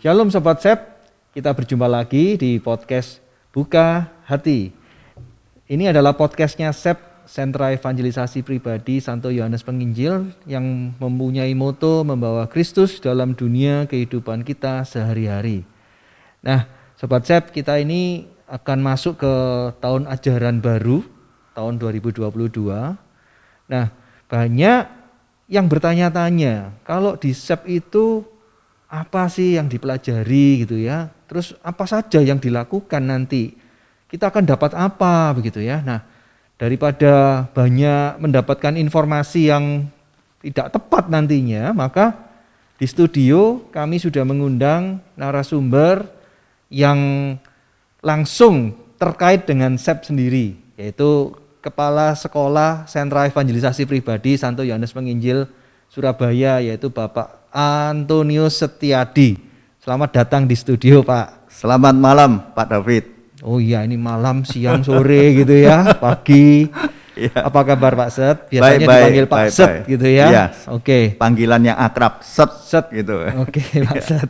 Shalom Sobat Sep, kita berjumpa lagi di podcast Buka Hati. Ini adalah podcastnya Sep, Sentra Evangelisasi Pribadi Santo Yohanes Penginjil yang mempunyai moto membawa Kristus dalam dunia kehidupan kita sehari-hari. Nah, Sobat Sep, kita ini akan masuk ke tahun ajaran baru, tahun 2022. Nah, banyak yang bertanya-tanya, kalau di Sep itu apa sih yang dipelajari gitu ya? Terus apa saja yang dilakukan nanti? Kita akan dapat apa begitu ya? Nah, daripada banyak mendapatkan informasi yang tidak tepat nantinya, maka di studio kami sudah mengundang narasumber yang langsung terkait dengan SEP sendiri, yaitu Kepala Sekolah Sentra Evangelisasi Pribadi Santo Yohanes Penginjil Surabaya, yaitu Bapak Antonius Setiadi. Selamat datang di studio, Pak. Selamat malam, Pak David. Oh iya, ini malam, siang, sore gitu ya, pagi. Ya. Apa kabar Pak Set? Biasanya baik, dipanggil Pak baik, Set baik. gitu ya. Iya. Oke. Panggilan yang akrab, Set gitu. Oke, Pak Set.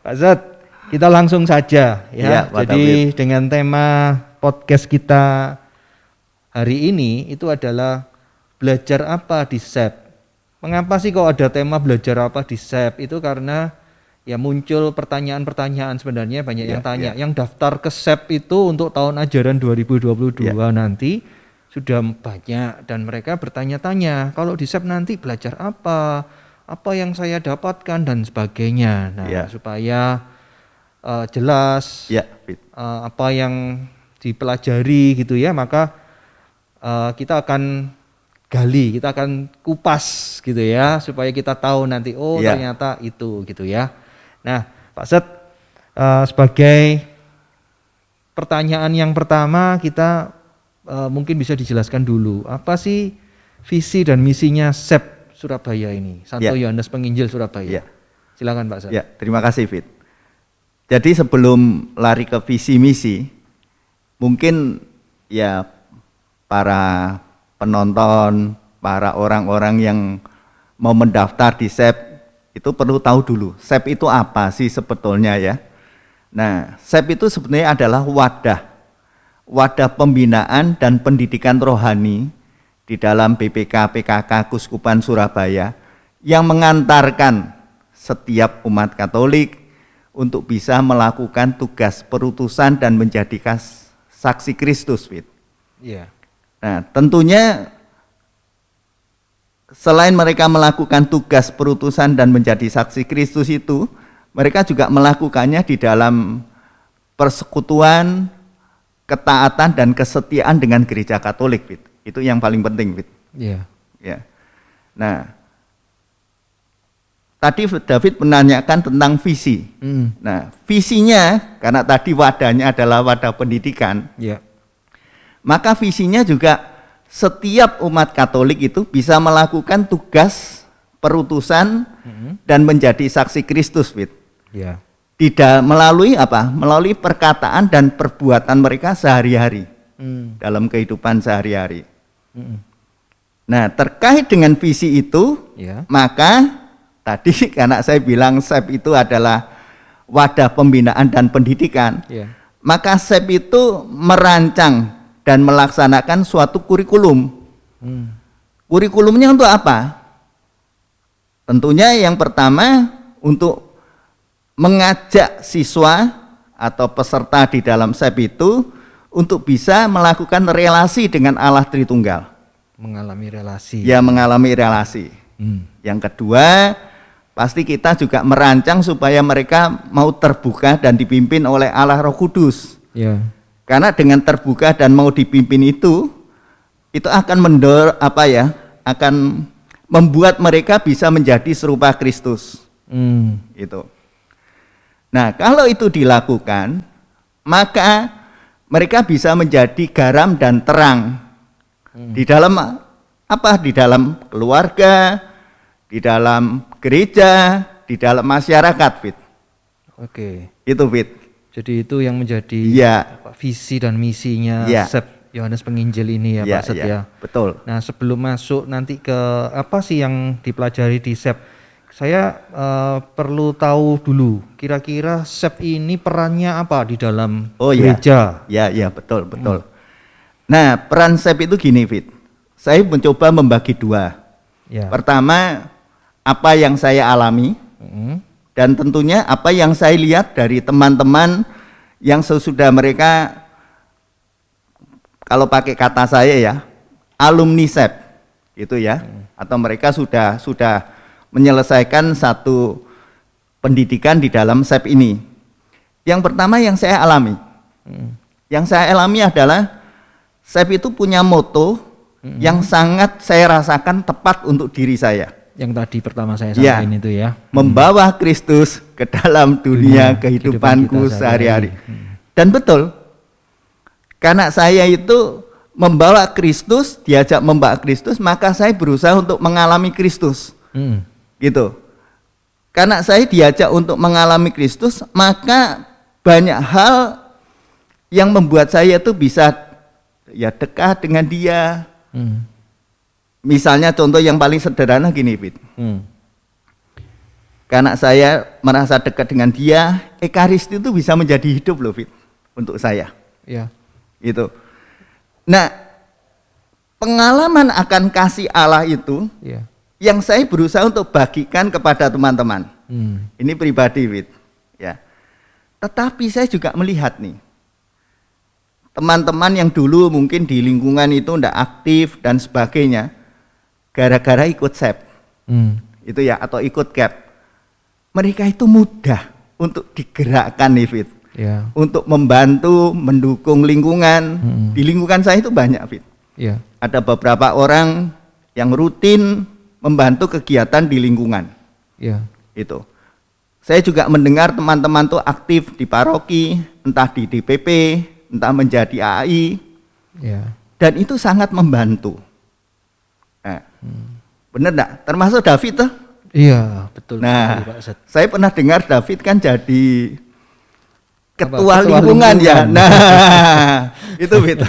Pak Set, kita langsung saja ya. Iya, Pak Jadi David. dengan tema podcast kita hari ini itu adalah belajar apa di SEP. Mengapa sih kok ada tema belajar apa di SEP? Itu karena ya muncul pertanyaan-pertanyaan, sebenarnya banyak yang tanya. Yang daftar ke SEP itu untuk tahun ajaran 2022 nanti sudah banyak dan mereka bertanya-tanya, kalau di SEP nanti belajar apa yang saya dapatkan dan sebagainya. Nah, supaya jelas apa yang dipelajari gitu ya, maka kita akan gali, kita akan kupas gitu ya, supaya kita tahu nanti ternyata itu gitu ya. Nah, Pak Set, sebagai pertanyaan yang pertama kita mungkin bisa dijelaskan dulu, apa sih visi dan misinya SEP Surabaya ini, Santo Yohanes Penginjil Surabaya. Silakan Pak Set. Ya, terima kasih Fit. Jadi sebelum lari ke visi misi, mungkin ya para penonton, para orang-orang yang mau mendaftar di SEP itu perlu tahu dulu, SEP itu apa sih sebetulnya ya. Nah, SEP itu sebenarnya adalah wadah pembinaan dan pendidikan rohani di dalam BPK PKK Keuskupan Surabaya yang mengantarkan setiap umat Katolik untuk bisa melakukan tugas perutusan dan menjadi saksi Kristus. Iya. Nah, tentunya selain mereka melakukan tugas perutusan dan menjadi saksi Kristus itu, mereka juga melakukannya di dalam persekutuan, ketaatan dan kesetiaan dengan gereja Katolik, Fit. Itu yang paling penting, Fit. Iya. Ya. Nah, tadi David menanyakan tentang visi. Nah, visinya karena tadi wadahnya adalah wadah pendidikan. Iya. Maka visinya juga setiap umat Katolik itu bisa melakukan tugas perutusan dan menjadi saksi Kristus, Fit. Ya. Tidak melalui apa? Melalui perkataan dan perbuatan mereka sehari-hari dalam kehidupan sehari-hari. Nah, terkait dengan visi itu, maka tadi karena saya bilang SEP itu adalah wadah pembinaan dan pendidikan, maka SEP itu merancang dan melaksanakan suatu kurikulum. Kurikulumnya untuk apa? Tentunya yang pertama untuk mengajak siswa atau peserta di dalam SEP itu untuk bisa melakukan relasi dengan Allah Tritunggal. Mengalami relasi. Ya, mengalami relasi. Yang kedua, pasti kita juga merancang supaya mereka mau terbuka dan dipimpin oleh Allah Roh Kudus. Ya. Karena dengan terbuka dan mau dipimpin itu akan akan membuat mereka bisa menjadi serupa Kristus. Itu. Nah, kalau itu dilakukan, maka mereka bisa menjadi garam dan terang di dalam apa? Di dalam keluarga, di dalam gereja, di dalam masyarakat, Fit. Oke. Itu, Fit. Jadi itu yang menjadi visi dan misinya SEP Yohanes Penginjil ini ya Pak Set ya. Betul. Nah, sebelum masuk nanti ke apa sih yang dipelajari di SEP, saya perlu tahu dulu kira-kira SEP ini perannya apa di dalam gereja. Ya, betul. Nah, peran SEP itu gini, Fit. Saya mencoba membagi dua. Ya. Pertama, apa yang saya alami, dan tentunya apa yang saya lihat dari teman-teman yang sesudah mereka, kalau pakai kata saya ya, alumni SEP, gitu ya, atau mereka sudah menyelesaikan satu pendidikan di dalam SEP ini. Yang pertama yang saya alami, adalah SEP itu punya moto yang sangat saya rasakan tepat untuk diri saya. Yang tadi pertama saya sampaikan itu ya. Membawa Kristus ke dalam dunia kehidupanku sehari-hari. Dan betul, karena saya itu membawa Kristus, diajak membawa Kristus, maka saya berusaha untuk mengalami Kristus. Gitu. Karena saya diajak untuk mengalami Kristus, maka banyak hal yang membuat saya itu bisa ya dekat dengan Dia. Misalnya contoh yang paling sederhana gini, Fit. Karena saya merasa dekat dengan Dia, Ekaristi itu bisa menjadi hidup loh, Fit, untuk saya. Ya. Gitu. Nah, pengalaman akan kasih Allah itu, yang saya berusaha untuk bagikan kepada teman-teman. Ini pribadi, Fit. Ya. Tetapi saya juga melihat nih, teman-teman yang dulu mungkin di lingkungan itu tidak aktif dan sebagainya, gara-gara ikut SEP, itu ya, atau ikut CAP, mereka itu mudah untuk digerakkan nih, Fit. Untuk membantu, mendukung lingkungan. Di lingkungan saya itu banyak, Fit. Ada beberapa orang yang rutin membantu kegiatan di lingkungan. Itu. Saya juga mendengar teman-teman tuh aktif di paroki, entah di DPP, entah menjadi AI. Dan itu sangat membantu. Nah, benar enggak? Termasuk David tuh? Iya, betul. Nah, Pak Set. saya pernah dengar David kan jadi ketua lingkungan ya. Nah, itu Fit.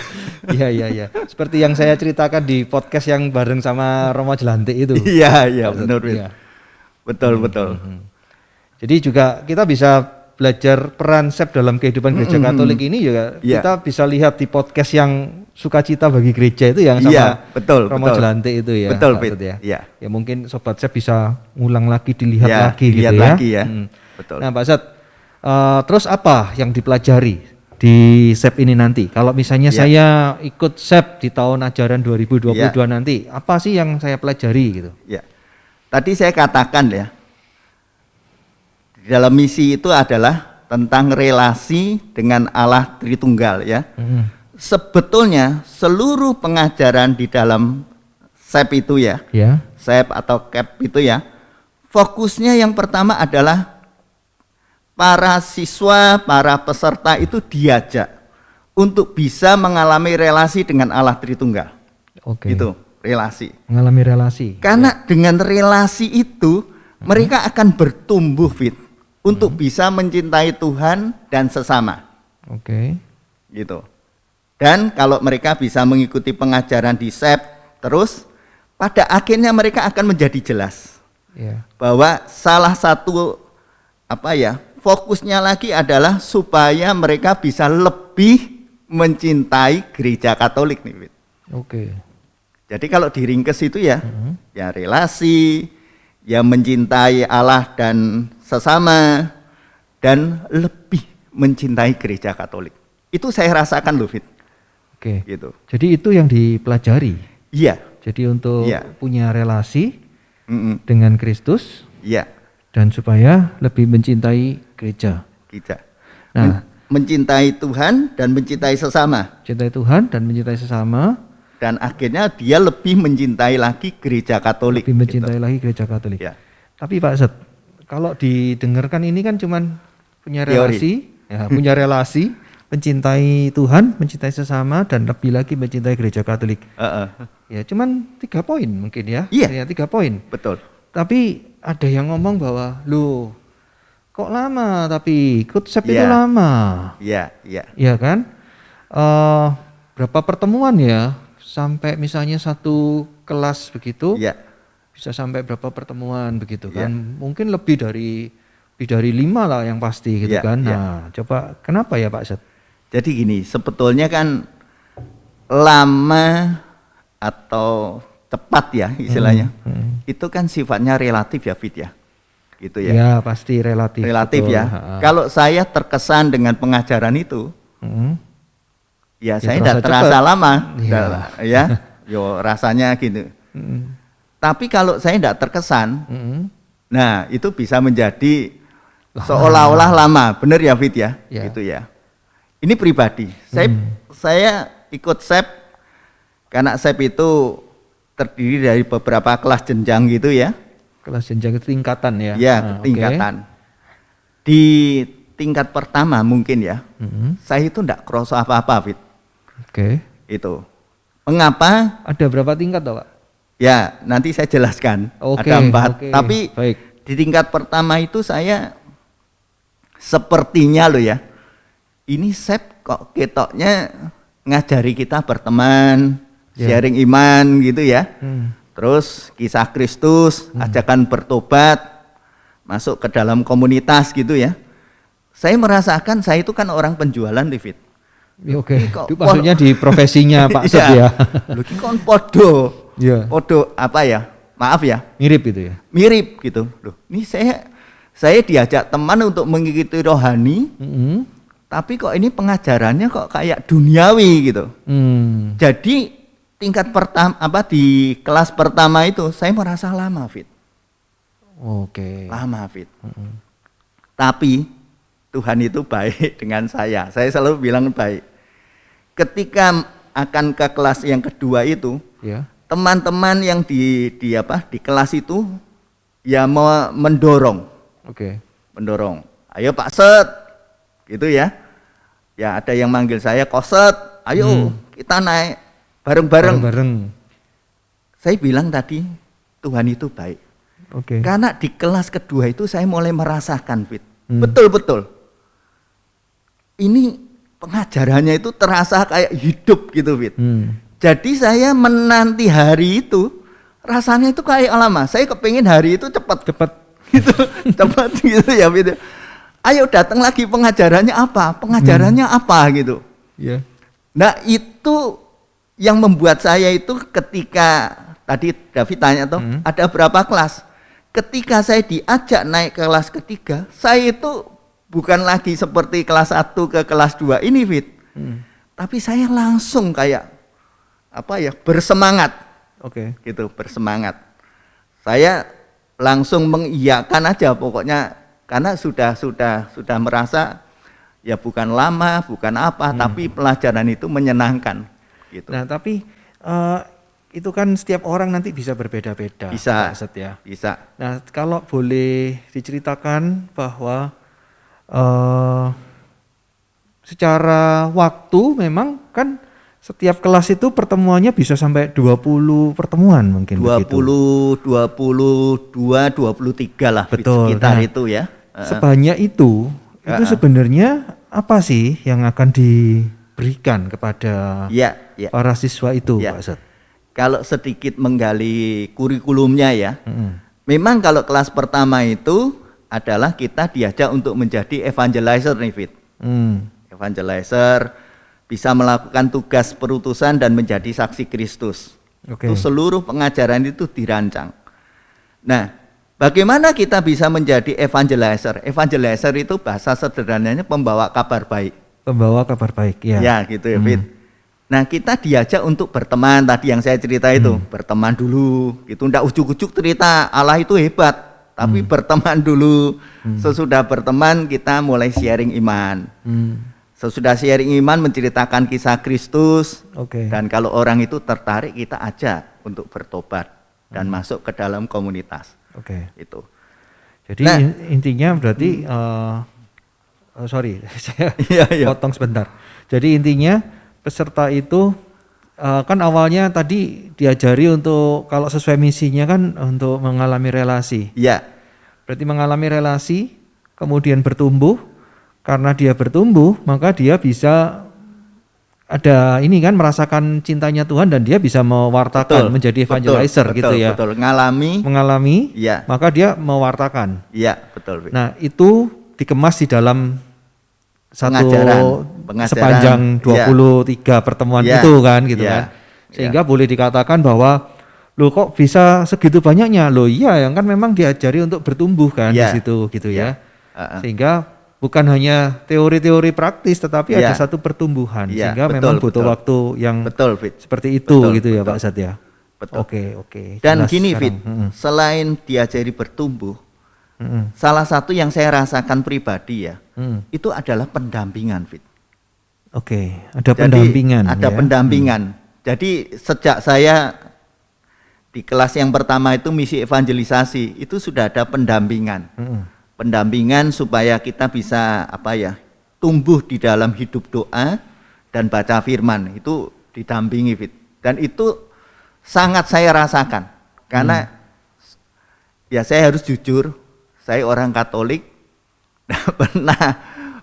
Iya. Seperti yang saya ceritakan di podcast yang bareng sama Romo Jelantik itu. Iya, benar, Fit. Betul. Jadi juga kita bisa belajar peran SEP dalam kehidupan gereja Katolik ini juga kita bisa lihat di podcast yang Sukacita bagi Gereja itu yang sama Romo Jelantik itu ya. Betul, Fit. Ya, mungkin Sobat SEP bisa ngulang lagi, dilihat lagi gitu ya. Lagi ya. Betul. Nah, Pak Set, terus apa yang dipelajari di SEP ini nanti? Kalau misalnya saya ikut SEP di tahun ajaran 2022 nanti, apa sih yang saya pelajari gitu? Ya. Tadi saya katakan ya, di dalam misi itu adalah tentang relasi dengan Allah Tritunggal ya. Sebetulnya seluruh pengajaran di dalam SEP itu ya, SEP atau CAP itu ya, fokusnya yang pertama adalah para siswa, para peserta itu diajak untuk bisa mengalami relasi dengan Allah Tritunggal. Itu relasi. Mengalami relasi. Karena dengan relasi itu mereka akan bertumbuh, Fit, untuk bisa mencintai Tuhan dan sesama. Gitu. Dan kalau mereka bisa mengikuti pengajaran di SEP terus, pada akhirnya mereka akan menjadi jelas bahwa salah satu fokusnya lagi adalah supaya mereka bisa lebih mencintai gereja Katolik nih, Fit. Jadi kalau diringkes itu ya relasi, ya mencintai Allah dan sesama, dan lebih mencintai gereja Katolik. Itu saya rasakan loh, Fit. Gitu. Jadi itu yang dipelajari. Iya. Jadi untuk punya relasi dengan Kristus. Dan supaya lebih mencintai gereja. Nah, mencintai Tuhan dan mencintai sesama. Cintai Tuhan dan mencintai sesama. Dan akhirnya dia lebih mencintai lagi gereja Katolik. Lebih mencintai lagi gereja Katolik. Tapi Pak Set, kalau didengarkan ini kan cuman punya relasi, punya relasi, mencintai Tuhan, mencintai sesama, dan lebih lagi mencintai gereja Katolik. Ya, cuman 3 poin mungkin ya. Iya. 3 poin. Betul. Tapi ada yang ngomong bahwa, loh, kok lama tapi ikut SEP itu lama. Iya kan? Berapa pertemuan ya? Sampai misalnya 1 kelas begitu. bisa sampai berapa pertemuan begitu Ya. kan? Mungkin lebih dari 5 lah yang pasti gitu Ya, kan. ya. Nah, coba kenapa ya Pak Set? Jadi gini, sebetulnya kan lama atau cepat ya istilahnya, itu kan sifatnya relatif ya Fit ya, gitu ya. Ya pasti relatif. Relatif betul. ya. Kalau saya terkesan dengan pengajaran itu, ya saya tidak terasa lama, ya, yo rasanya gitu. Tapi kalau saya tidak terkesan, nah itu bisa menjadi seolah-olah lama, benar ya Fit ya, gitu ya. Ini pribadi, saya ikut SEP karena SEP itu terdiri dari beberapa kelas jenjang gitu ya. Kelas jenjang itu tingkatan ya? Ya, tingkatan. Di tingkat pertama mungkin ya, saya itu tidak kerasa apa-apa Fit. Oke. Itu. Mengapa? Ada berapa tingkat toh Pak? Ya, nanti saya jelaskan. Oke, Ada 4. oke. Tapi baik. di tingkat pertama itu saya sepertinya loh ya, ini SEP kok ketoknya ngajari kita berteman, sharing iman gitu ya. Terus kisah Kristus, ajakan bertobat, masuk ke dalam komunitas gitu ya. Saya merasakan saya itu kan orang penjualan, David. Oke. Itu maksudnya di profesinya Pak Set ya. Loh, ini kan podo. Iya. Podo apa ya? Maaf ya. Mirip itu ya. Mirip gitu. Loh, ini saya diajak teman untuk mengikuti rohani. Tapi kok ini pengajarannya kok kayak duniawi gitu. Jadi tingkat pertama di kelas pertama itu saya merasa lama Fit. Oke. Lama Fit. Tapi Tuhan itu baik dengan saya. Saya selalu bilang baik. Ketika akan ke kelas yang kedua itu, teman-teman yang di kelas itu ya mau mendorong. Oke. Mendorong. Ayo Pak Set. Gitu ya. Ya ada yang manggil saya Koset, ayo kita naik bareng-bareng. Saya bilang tadi Tuhan itu baik. Oke. Karena di kelas kedua itu saya mulai merasakan Fit. Betul-betul. Ini pengajarannya itu terasa kayak hidup gitu Fit. Jadi saya menanti hari itu rasanya itu kayak lama. Saya kepingin hari itu cepat gitu. Cepat gitu ya Fit. Ayo datang lagi pengajarannya apa? Pengajarannya apa gitu. Iya. Nah itu yang membuat saya itu ketika tadi David tanya tuh ada berapa kelas? Ketika saya diajak naik ke kelas ketiga, saya itu bukan lagi seperti kelas 1 ke kelas 2 ini Fit. Tapi saya langsung kayak bersemangat. Oke. Gitu, bersemangat. Saya langsung mengiyakan aja pokoknya. Karena sudah merasa ya bukan lama, bukan apa, tapi pelajaran itu menyenangkan. Gitu. Nah tapi itu kan setiap orang nanti bisa berbeda-beda. Bisa, Pak Set ya. bisa. Nah kalau boleh diceritakan bahwa secara waktu memang kan setiap kelas itu pertemuannya bisa sampai 20 pertemuan mungkin 22, 23 lah. Betul, sekitar nah, itu ya. Sebanyak itu sebenarnya apa sih yang akan diberikan kepada para siswa itu Pak Set? Kalau sedikit menggali kurikulumnya ya, memang kalau kelas pertama itu adalah kita diajak untuk menjadi evangelizer nih Fit. Evangelizer, bisa melakukan tugas perutusan dan menjadi saksi Kristus. Itu seluruh pengajaran itu dirancang. Nah, bagaimana kita bisa menjadi evangelizer? Evangelizer itu bahasa sederhananya pembawa kabar baik. Pembawa kabar baik, ya. Ya, gitu ya, Fit. Nah, kita diajak untuk berteman tadi yang saya cerita itu, berteman dulu. Gitu, ndak ujuk-ujuk cerita Allah itu hebat, tapi berteman dulu. Sesudah berteman kita mulai sharing iman. Sesudah sharing iman menceritakan kisah Kristus. Dan kalau orang itu tertarik kita ajak untuk bertobat dan masuk ke dalam komunitas. Itu. Jadi intinya berarti sorry saya potong sebentar. Jadi intinya peserta itu kan awalnya tadi diajari untuk kalau sesuai misinya kan untuk mengalami relasi. Iya. Berarti mengalami relasi kemudian bertumbuh. Karena dia bertumbuh maka dia bisa ada ini kan merasakan cintanya Tuhan dan dia bisa mewartakan, menjadi evangelizer gitu ya. Betul, mengalami, ya. Maka dia mewartakan. Iya, betul. Nah, itu dikemas di dalam pengajaran sepanjang 23 pertemuan itu kan gitu kan. Sehingga boleh dikatakan bahwa loh kok bisa segitu banyaknya? Loh iya, yang kan memang diajari untuk bertumbuh kan di situ gitu ya. Sehingga bukan hanya teori-teori praktis, tetapi ada satu pertumbuhan, sehingga memang butuh waktu yang seperti itu gitu ya Pak Sat ya. Betul. Oke. Dan gini Fit, selain diajari bertumbuh, salah satu yang saya rasakan pribadi ya, itu adalah pendampingan Fit. Oke, ada pendampingan. Ada pendampingan. Jadi sejak saya di kelas yang pertama itu misi evangelisasi, itu sudah ada pendampingan. Pendampingan supaya kita bisa tumbuh di dalam hidup doa dan baca firman, itu didampingi Fit. Dan itu sangat saya rasakan karena ya saya harus jujur, saya orang Katolik, tidak pernah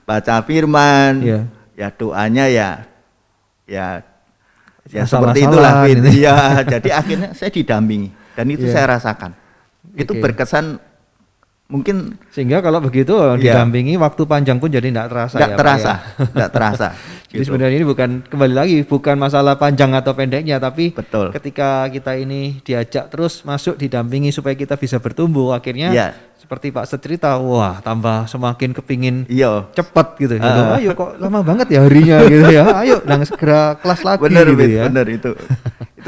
baca firman, ya doanya ya seperti itulah Fit. Ya, jadi akhirnya saya didampingi dan itu saya rasakan. Itu berkesan. Mungkin sehingga kalau begitu didampingi waktu panjang pun jadi tidak terasa. Tidak terasa. Jadi sebenarnya ini bukan masalah panjang atau pendeknya, tapi ketika kita ini diajak terus masuk didampingi supaya kita bisa bertumbuh, akhirnya seperti Pak cerita, wah tambah semakin kepingin cepat gitu. Ayo kok lama banget ya harinya gitu ya. Ayo dan segera kelas lagi Benar itu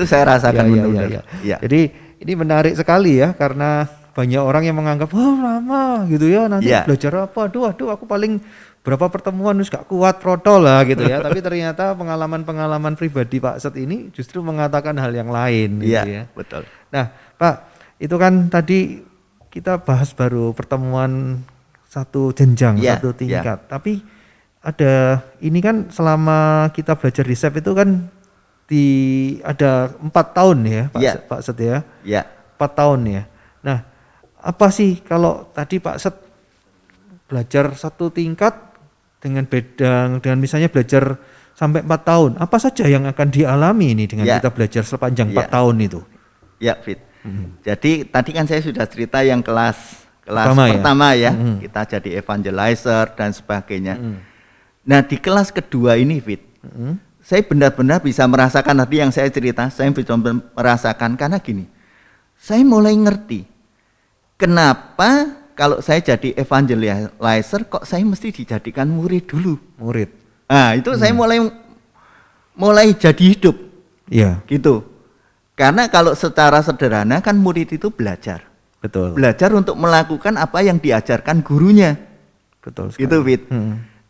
saya rasakan benar. Jadi ini menarik sekali ya, karena banyak orang yang menganggap lama gitu ya, nanti belajar apa, aduh aku paling berapa pertemuan terus gak kuat protol lah gitu ya. Tapi ternyata pengalaman pribadi Pak Set ini justru mengatakan hal yang lain gitu ya. Betul. Nah Pak, itu kan tadi kita bahas baru pertemuan satu jenjang, satu tingkat. Tapi ada ini kan selama kita belajar di SEP itu kan ada 4 tahun ya Pak Set ya. 4 tahun ya. Nah, apa sih kalau tadi Pak Set belajar satu tingkat dengan misalnya belajar sampai 4 tahun, apa saja yang akan dialami ini dengan kita belajar sepanjang 4 tahun itu? Ya, Fit. Jadi tadi kan saya sudah cerita yang kelas pertama ya. Kita jadi evangelizer dan sebagainya. Nah, di kelas kedua ini Fit, saya benar-benar bisa merasakan tadi yang saya cerita, saya bisa merasakan karena gini. Saya mulai ngerti kenapa kalau saya jadi evangelizer kok saya mesti dijadikan murid dulu. Nah, itu saya mulai jadi hidup. Gitu. Karena kalau secara sederhana kan murid itu belajar. Betul. Belajar untuk melakukan apa yang diajarkan gurunya. Betul sekali. Gitu, Fit.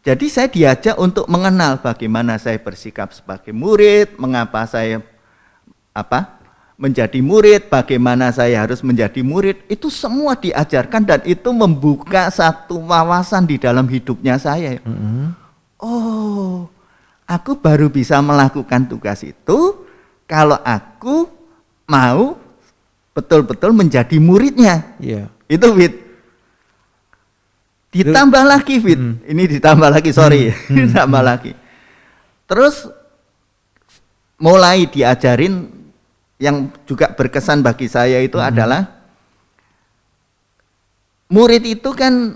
Jadi saya diajak untuk mengenal bagaimana saya bersikap sebagai murid, mengapa saya menjadi murid, bagaimana saya harus menjadi murid, itu semua diajarkan dan itu membuka satu wawasan di dalam hidupnya saya. Oh, aku baru bisa melakukan tugas itu kalau aku mau betul-betul menjadi muridnya. Itu Fit. Ditambah lagi Fit, ini ditambah lagi, ditambah lagi. Terus mulai diajarin. Yang juga berkesan bagi saya itu adalah murid itu kan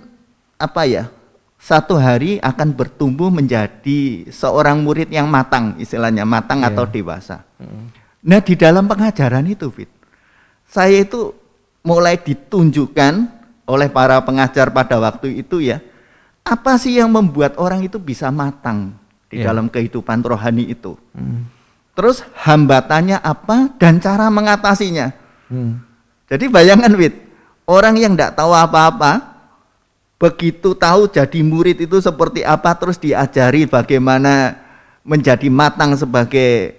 satu hari akan bertumbuh menjadi seorang murid yang matang, istilahnya matang atau dewasa. Nah, di dalam pengajaran itu Fit, saya itu mulai ditunjukkan oleh para pengajar pada waktu itu ya, apa sih yang membuat orang itu bisa matang di dalam kehidupan rohani itu. Terus hambatannya apa dan cara mengatasinya. Jadi bayangkan Fit, orang yang tidak tahu apa-apa, begitu tahu jadi murid itu seperti apa, terus diajari bagaimana menjadi matang sebagai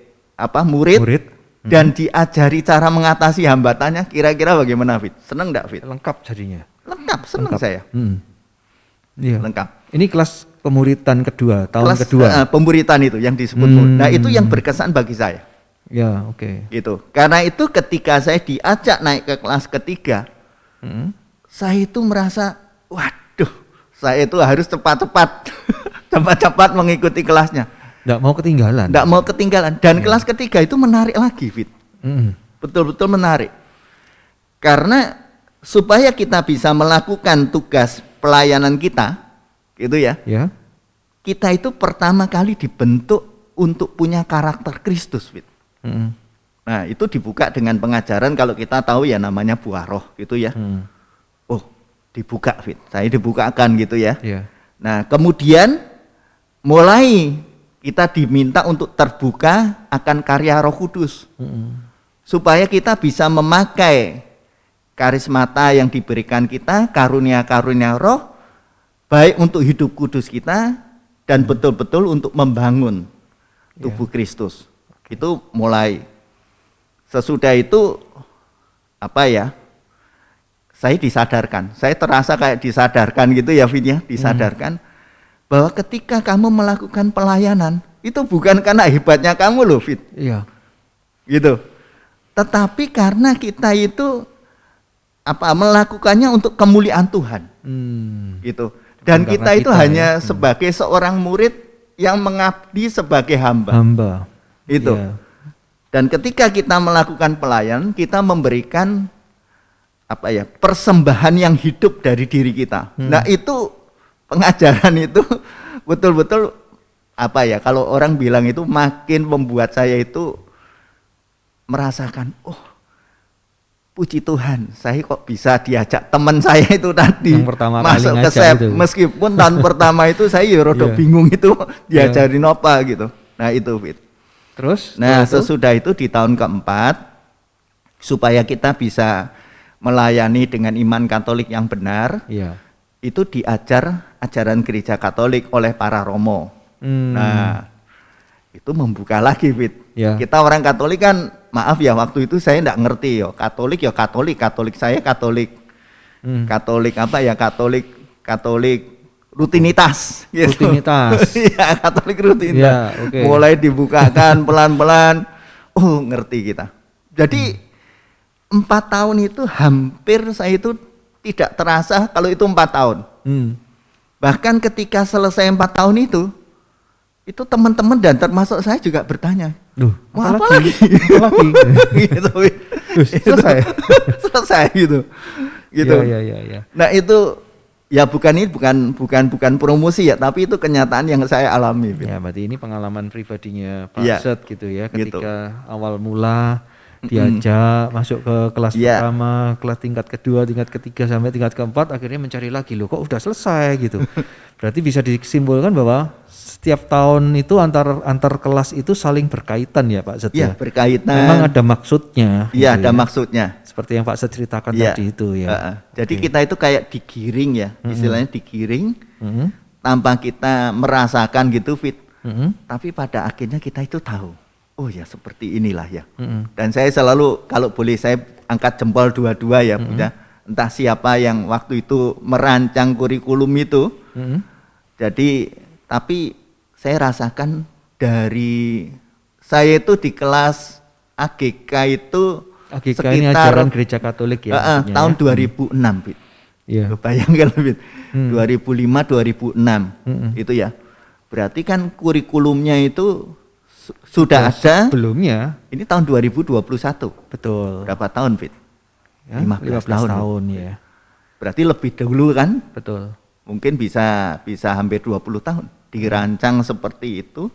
murid. Dan diajari cara mengatasi hambatannya, kira-kira bagaimana Fit? Seneng enggak Fit? Lengkap jadinya. Lengkap, seneng saya. Lengkap. Ini kelas pemuritan kedua, tahun kelas kedua. Pemuritan itu yang disebut. Nah, itu yang berkesan bagi saya. Gitu. Karena itu ketika saya diajak naik ke kelas ketiga, saya itu merasa, waduh, saya itu harus cepat-cepat mengikuti kelasnya. Nggak mau ketinggalan. Nggak mau ketinggalan. Dan kelas ketiga itu menarik lagi, Fit. Betul-betul menarik. Karena supaya kita bisa melakukan tugas pelayanan kita, gitu ya. Ya. Kita itu pertama kali dibentuk untuk punya karakter Kristus, Fit. Nah, itu dibuka dengan pengajaran kalau kita tahu ya namanya buah roh, gitu ya. Oh, dibuka, Fit. Saya dibukakan gitu ya. Yeah. Nah, kemudian mulai kita diminta untuk terbuka akan karya Roh Kudus. Supaya kita bisa memakai karismata yang diberikan kita, karunia-karunia roh, baik untuk hidup kudus kita dan betul-betul untuk membangun tubuh Kristus. Itu mulai. Sesudah itu saya disadarkan. Saya terasa kayak disadarkan gitu ya, Vin ya, disadarkan bahwa ketika kamu melakukan pelayanan itu bukan karena hebatnya kamu loh, Fit. Iya. Gitu. Tetapi karena kita itu melakukannya untuk kemuliaan Tuhan. Gitu. Dan kita itu hanya sebagai seorang murid yang mengabdi sebagai hamba. Itu. Yeah. Dan ketika kita melakukan pelayanan, kita memberikan persembahan yang hidup dari diri kita. Nah, itu pengajaran itu betul-betul kalau orang bilang itu makin membuat saya itu merasakan, oh, puji Tuhan, saya kok bisa diajak teman saya itu tadi masuk ke SEP. Meskipun tahun pertama itu saya rada bingung itu diajarin apa gitu. Nah, itu, Fit. Terus? Nah, sesudah itu di tahun keempat, supaya kita bisa melayani dengan iman Katolik yang benar, itu diajar ajaran gereja Katolik oleh para romo. Nah, itu membuka lagi, Fit. Kita orang Katolik kan, maaf ya, waktu itu saya enggak ngerti Katolik Katolik saya Katolik. Katolik rutinitas gitu. Iya, Katolik rutinitas. Mulai dibukakan pelan-pelan. Oh, ngerti kita. Jadi 4 tahun itu hampir saya itu tidak terasa kalau itu 4 tahun. Bahkan ketika selesai 4 tahun itu teman-teman dan termasuk saya juga bertanya, mau apa lagi? Gitu. Selesai gitu. Ya. Nah, itu ya bukan promosi ya, tapi itu kenyataan yang saya alami. Ya, berarti ini pengalaman pribadinya Pak Zat gitu ya, ketika awal mula diajak masuk ke kelas pertama, kelas tingkat kedua, tingkat ketiga sampai tingkat keempat, akhirnya mencari lagi, loh kok udah selesai gitu. Berarti bisa disimpulkan bahwa setiap tahun itu antar kelas itu saling berkaitan ya Pak Zat. Iya, berkaitan. Memang ada maksudnya. Iya, ada maksudnya. Seperti yang Pak Zat ceritakan tadi itu ya. Jadi kita itu kayak digiring ya, istilahnya digiring tanpa kita merasakan gitu, Fit. Tapi pada akhirnya kita itu tahu, oh ya seperti inilah ya. Dan saya selalu kalau boleh saya angkat jempol dua-dua ya, entah siapa yang waktu itu merancang kurikulum itu. Jadi tapi saya rasakan dari saya itu di kelas AGK itu sekitar ini ajaran gereja Katolik ya. Tahun 2006, Fit. Bayangkan, Fit. 2005 2006 itu ya. Berarti kan kurikulumnya itu sudah ada sebelumnya. Ini tahun 2021. Betul. Berapa tahun, Fit? Ya, 15 tahun ya. Berarti lebih dahulu kan? Betul. Mungkin bisa hampir 20 tahun dirancang seperti itu.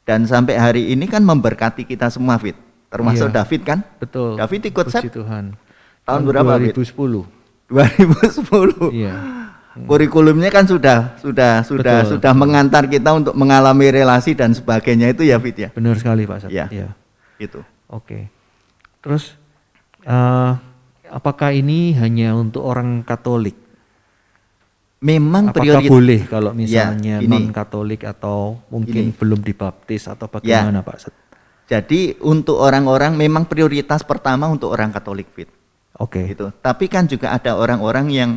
Dan sampai hari ini kan memberkati kita semua, Fit. Termasuk David kan? Betul. David ikut SEP Tuhan. Tahun berapa, 2010. 2010. Iya. Kurikulumnya kan sudah mengantar kita untuk mengalami relasi dan sebagainya itu ya, Fit ya. Benar sekali Pak Zat. Ya. Itu. Oke. Terus apakah ini hanya untuk orang Katolik? Memang apakah boleh kalau misalnya non Katolik atau mungkin belum dibaptis atau bagaimana Pak Zat? Jadi untuk orang-orang memang prioritas pertama untuk orang Katolik, Fit. Gitu. Tapi kan juga ada orang-orang yang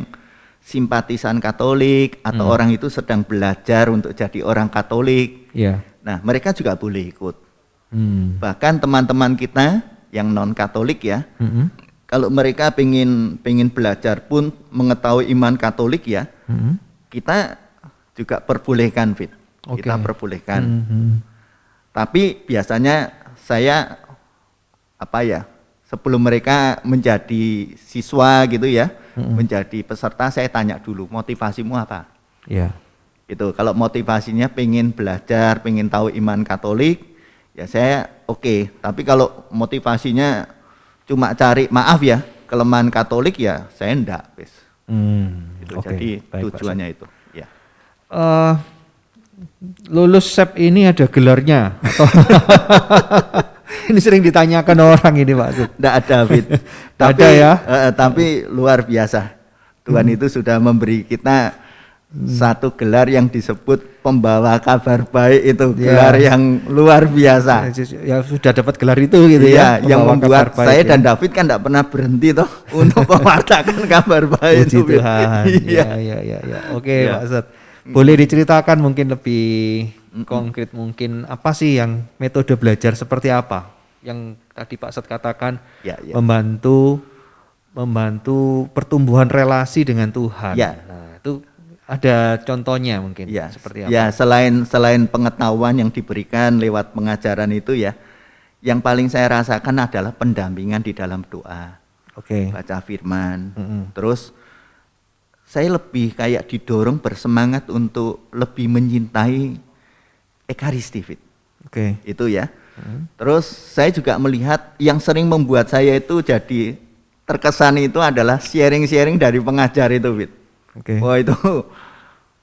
simpatisan Katolik atau orang itu sedang belajar untuk jadi orang Katolik. Nah, mereka juga boleh ikut. Bahkan teman-teman kita yang non Katolik ya, kalau mereka pengen belajar pun mengetahui iman Katolik ya, kita juga perbolehkan, Fit. kita perbolehkan. Tapi biasanya saya sebelum mereka menjadi siswa gitu ya, menjadi peserta, saya tanya dulu motivasimu apa. Ya. Itu kalau motivasinya pengen belajar, pengen tahu iman Katolik, ya saya oke. Tapi kalau motivasinya cuma cari maaf ya kelemahan Katolik, ya saya enggak, wes. Jadi baik, tujuannya Pak. Itu. Ya. Lulus SEP ini ada gelarnya atau ini sering ditanyakan orang ini Pak Sud. Tidak ada, Fit. Tapi ada ya. Tapi luar biasa. Tuhan itu sudah memberi kita satu gelar yang disebut pembawa kabar baik, itu gelar yang luar biasa. Ya sudah dapat gelar itu gitu ya. Yang membuat saya dan David kan tidak pernah berhenti toh untuk mewartakan kabar baik. Puji Tuhan. Ya. Oke, Pak Sud. Boleh diceritakan mungkin lebih konkret mungkin apa sih yang metode belajar seperti apa yang tadi Pak Sud katakan membantu pertumbuhan relasi dengan Tuhan. Nah, itu ada contohnya mungkin seperti apa? Ya, selain pengetahuan yang diberikan lewat pengajaran itu ya, yang paling saya rasakan adalah pendampingan di dalam doa. Baca firman. Terus saya lebih kayak didorong bersemangat untuk lebih menyintai Ekaristi, Fit. Itu ya. Terus saya juga melihat yang sering membuat saya itu jadi terkesan itu adalah sharing-sharing dari pengajar itu, Fit. Wah, itu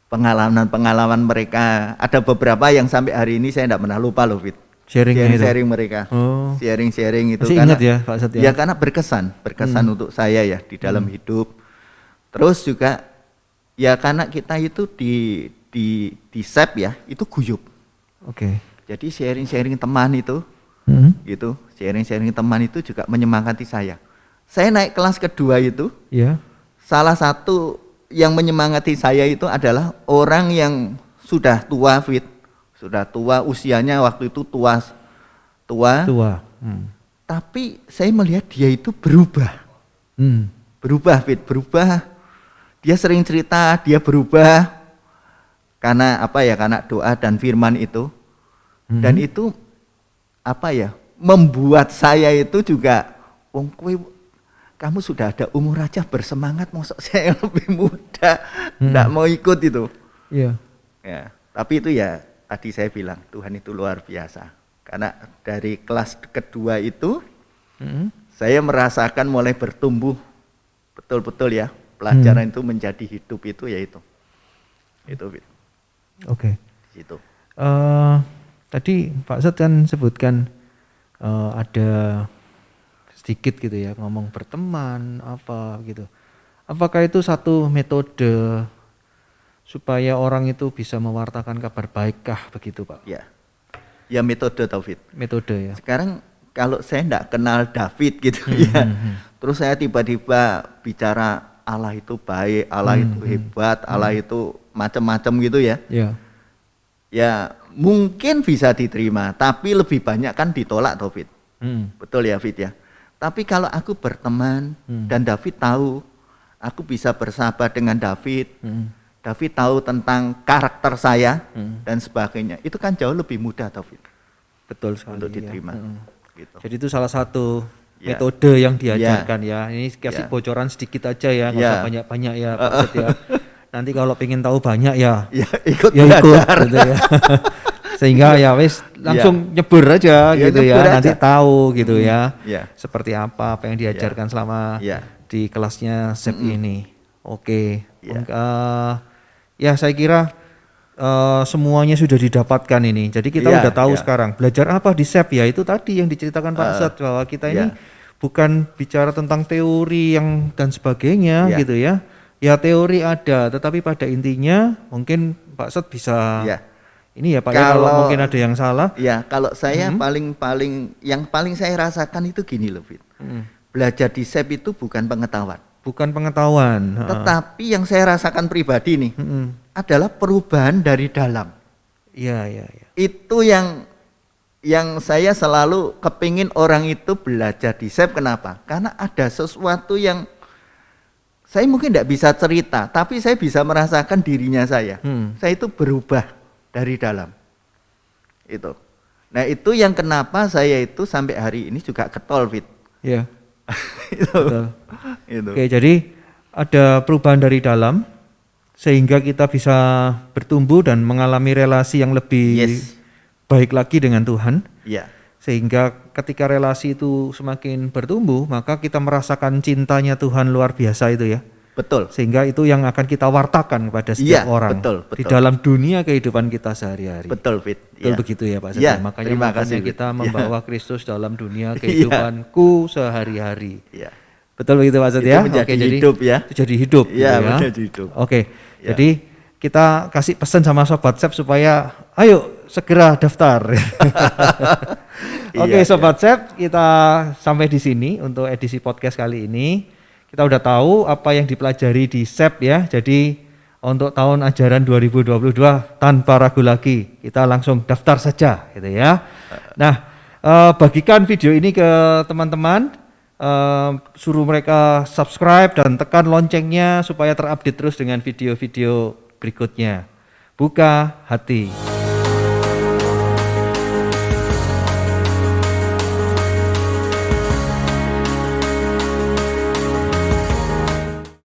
pengalaman mereka. Ada beberapa yang sampai hari ini saya tidak pernah lupa loh, Fit. Sharing mereka. Sharing itu. Masih ingat ya, Pak Sud ya? Ya, karena berkesan untuk saya ya di dalam hidup. Terus juga ya karena kita itu di SEP ya, itu guyup. Jadi sharing teman itu, gitu. Sharing teman itu juga menyemangati saya. Saya naik kelas kedua itu, salah satu yang menyemangati saya itu adalah orang yang sudah tua, Fit. Sudah tua, usianya waktu itu tua. Tapi saya melihat dia itu berubah. Berubah, Fit, berubah. Dia sering cerita, dia berubah karena karena doa dan firman itu. Dan itu membuat saya itu juga, kamu sudah ada umur aja bersemangat, maksud saya yang lebih muda enggak mau ikut itu. Ya, tapi itu ya tadi saya bilang Tuhan itu luar biasa. Karena dari kelas kedua itu saya merasakan mulai bertumbuh betul-betul ya. Pelajaran itu menjadi hidup itu yaitu. Itu. Itu. Tadi Pak Sud kan sebutkan ada sedikit gitu ya ngomong berteman apa gitu. Apakah itu satu metode supaya orang itu bisa mewartakan kabar baikkah begitu, Pak? Ya metode, David. Metode ya. Sekarang kalau saya enggak kenal David gitu ya. Terus saya tiba-tiba bicara Allah itu baik, Allah itu hebat, Allah itu macam-macam gitu ya. Ya mungkin bisa diterima, tapi lebih banyak kan ditolak, David. Betul ya, Fit ya. Tapi kalau aku berteman dan David tahu, aku bisa bersahabat dengan David. David tahu tentang karakter saya dan sebagainya. Itu kan jauh lebih mudah, David. Betul sekali. Untuk diterima. Gitu. Jadi itu salah satu metode yang diajarkan ya. Ini kasih bocoran sedikit aja ya, nggak usah banyak-banyak ya, Pak Sud ya. Nanti kalau pengen tahu banyak ikut gitu ya. Sehingga ya wis langsung nyebur aja gitu ya. Nanti tahu gitu ya. Seperti apa yang diajarkan selama di kelasnya SEP ini. Ya saya kira semuanya sudah didapatkan ini. Jadi kita udah tahu sekarang belajar apa di SEP ya, itu tadi yang diceritakan Pak Sud bahwa kita ini bukan bicara tentang teori yang dan sebagainya gitu ya. Ya teori ada, tetapi pada intinya mungkin Pak Sud bisa ini ya Pak, kalau mungkin ada yang salah. Ya, kalau saya yang paling saya rasakan itu gini loh, Fit. Belajar di SEP itu bukan pengetahuan. Bukan pengetahuan. Tetapi yang saya rasakan pribadi nih adalah perubahan dari dalam. Iya. Itu yang saya selalu kepingin orang itu belajar di SEP. Kenapa? Karena ada sesuatu yang saya mungkin tidak bisa cerita, tapi saya bisa merasakan dirinya saya. Saya itu berubah dari dalam. Itu. Nah, itu yang kenapa saya itu sampai hari ini juga getol, Fit. Iya. Itu. Betul. Itu. Oke, jadi ada perubahan dari dalam sehingga kita bisa bertumbuh dan mengalami relasi yang lebih baik lagi dengan Tuhan. Iya. Sehingga ketika relasi itu semakin bertumbuh, maka kita merasakan cintanya Tuhan luar biasa itu ya. Betul. Sehingga itu yang akan kita wartakan kepada setiap orang betul. di dalam dunia kehidupan kita sehari-hari. Betul, Fit. Betul begitu ya Pak Setia. Makanya kita membawa Kristus dalam dunia kehidupanku sehari-hari. Iya. Betul begitu Pak Setia? Itu menjadi hidup ya. Itu jadi hidup. Iya, gitu ya. menjadi hidup. Oke. Jadi kita kasih pesan sama Sobat Sep supaya ayo segera daftar. Oke, Sobat Sep, kita sampai di sini untuk edisi podcast kali ini. Kita udah tahu apa yang dipelajari di SEP ya. Jadi untuk tahun ajaran 2022 tanpa ragu lagi, kita langsung daftar saja gitu ya. Nah, bagikan video ini ke teman-teman, suruh mereka subscribe dan tekan loncengnya supaya terupdate terus dengan video-video berikutnya. Buka hati.